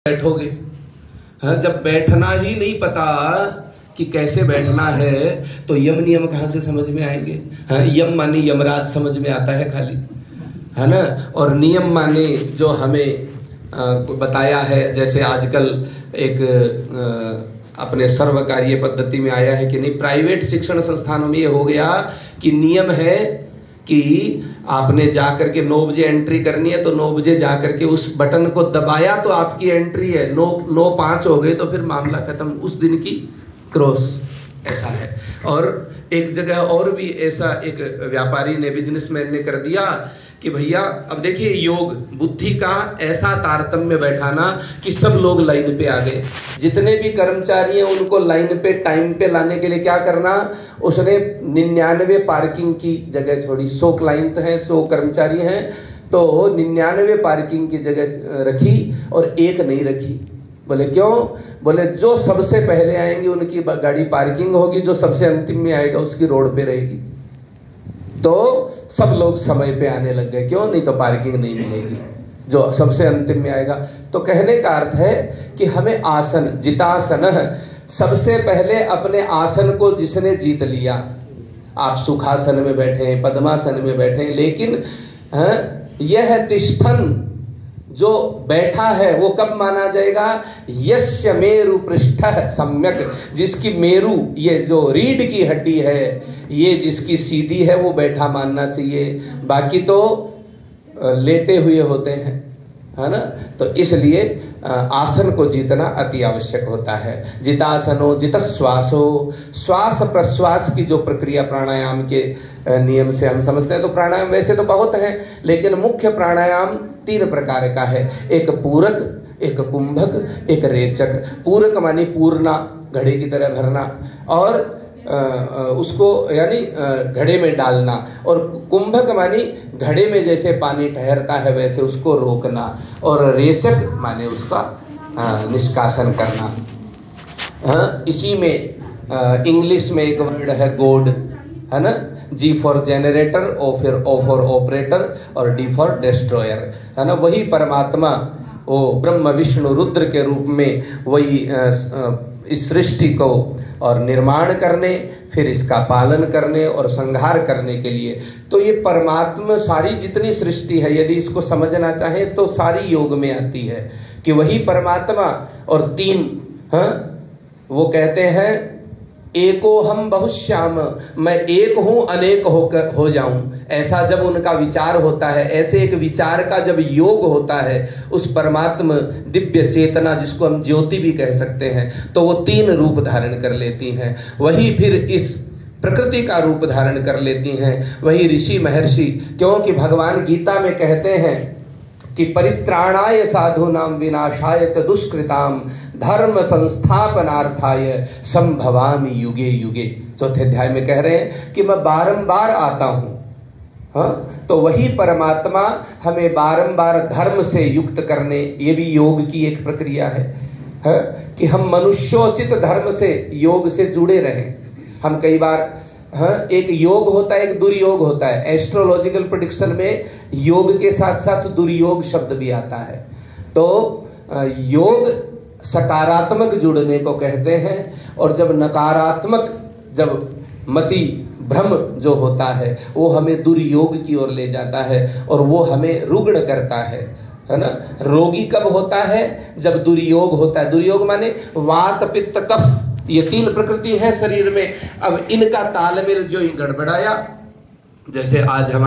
बैठोगे। हाँ, जब बैठना ही नहीं पता कि कैसे बैठना है तो यम नियम कहाँ से समझ में आएंगे। हाँ, यम माने यमराज समझ में आता है खाली, है ना। और नियम माने जो हमें बताया है, जैसे आजकल एक अपने सर्वकारीय पद्धति में आया है कि नहीं, प्राइवेट शिक्षण संस्थानों में ये हो गया कि नियम है कि आपने जाकर के 9 बजे एंट्री करनी है तो 9 बजे जाकर के उस बटन को दबाया तो आपकी एंट्री है। 9:05 हो गए तो फिर मामला खत्म, उस दिन की क्रॉस, ऐसा है। और एक जगह और भी ऐसा एक व्यापारी ने, बिजनेसमैन ने कर दिया कि भैया अब देखिए, योग बुद्धि का ऐसा तारतम्य बैठाना कि सब लोग लाइन पे आ गए। जितने भी कर्मचारी हैं उनको लाइन पे टाइम पे लाने के लिए क्या करना, उसने 99 पार्किंग की जगह छोड़ी। 100 क्लाइंट हैं, 100 कर्मचारी हैं, तो 99 पार्किंग की जगह रखी और एक नहीं रखी। बोले क्यों? बोले जो सबसे पहले आएंगे उनकी गाड़ी पार्किंग होगी, जो सबसे अंतिम में आएगा उसकी रोड पे रहेगी। तो सब लोग समय पे आने लग गए, क्यों? नहीं तो पार्किंग नहीं मिलेगी, जो सबसे अंतिम में आएगा। तो कहने का अर्थ है कि हमें आसन, जितासन, सबसे पहले अपने आसन को जिसने जीत लिया, आप सुखासन में बैठे हैं, पद्मासन में बैठे हैं, लेकिन यह तिष्ठन जो बैठा है वो कब माना जाएगा? यस्य मेरु पृष्ठः सम्यक, जिसकी मेरु, ये जो रीढ़ की हड्डी है, ये जिसकी सीधी है वो बैठा मानना चाहिए। बाकी तो लेटे हुए होते हैं, है ना। तो इसलिए आसन को जीतना अति आवश्यक होता है। जितासनो जितश्वासो, श्वास प्रश्वास की जो प्रक्रिया प्राणायाम के नियम से हम समझते हैं, तो प्राणायाम वैसे तो बहुत हैं, लेकिन मुख्य प्राणायाम 3 प्रकार का है। एक पूरक, एक कुंभक, एक रेचक। पूरक मानी पूर्णा, घड़े की तरह भरना, और उसको यानी घड़े में डालना, और कुंभक मानी घड़े में जैसे पानी ठहरता है वैसे उसको रोकना, और रेचक माने उसका निष्कासन करना। हाँ, इसी में इंग्लिश में एक वर्ड है गॉड, है ना। G for generator, O for operator, और D फॉर डिस्ट्रॉयर, है ना। वही परमात्मा, वो ब्रह्म विष्णु रुद्र के रूप में वही इस सृष्टि को और निर्माण करने, फिर इसका पालन करने और संहार करने के लिए। तो ये परमात्मा, सारी जितनी सृष्टि है, यदि इसको समझना चाहें तो सारी योग में आती है कि वही परमात्मा। और 3, वो कहते हैं एको हम बहुश्याम, मैं एक हूं अनेक होकर हो जाऊं। ऐसा जब उनका विचार होता है, ऐसे एक विचार का जब योग होता है, उस परमात्मा दिव्य चेतना, जिसको हम ज्योति भी कह सकते हैं, तो वो 3 रूप धारण कर लेती हैं। वही फिर इस प्रकृति का रूप धारण कर लेती हैं, वही ऋषि महर्षि। क्योंकि भगवान गीता में कहते हैं कि परित्राणाय साधूनां विनाशाय च दुष्कृताम धर्म संस्थापनार्थाय संभवामि युगे युगे। 4थे अध्याय में कह रहे हैं कि मैं बारंबार आता हूं। हाँ, तो वही परमात्मा हमें बारंबार धर्म से युक्त करने, ये भी योग की एक प्रक्रिया है, कि हम मनुष्योचित धर्म से, योग से जुड़े रहें। हम कई बार, हाँ, एक योग होता है, एक दुर्योग होता है। एस्ट्रोलॉजिकल प्रेडिक्शन में योग के साथ साथ दुर्योग शब्द भी आता है। तो योग सकारात्मक जुड़ने को कहते हैं, और जब नकारात्मक, जब मति भ्रम जो होता है, वो हमें दुर्योग की ओर ले जाता है और वो हमें रुग्ण करता है ना। रोगी कब होता है? जब दुर्योग होता है। दुर्योग माने वात पित्त कफ, ये 3 प्रकृति है शरीर में। अब इनका तालमेल जो गड़बड़ाया, जैसे आज हम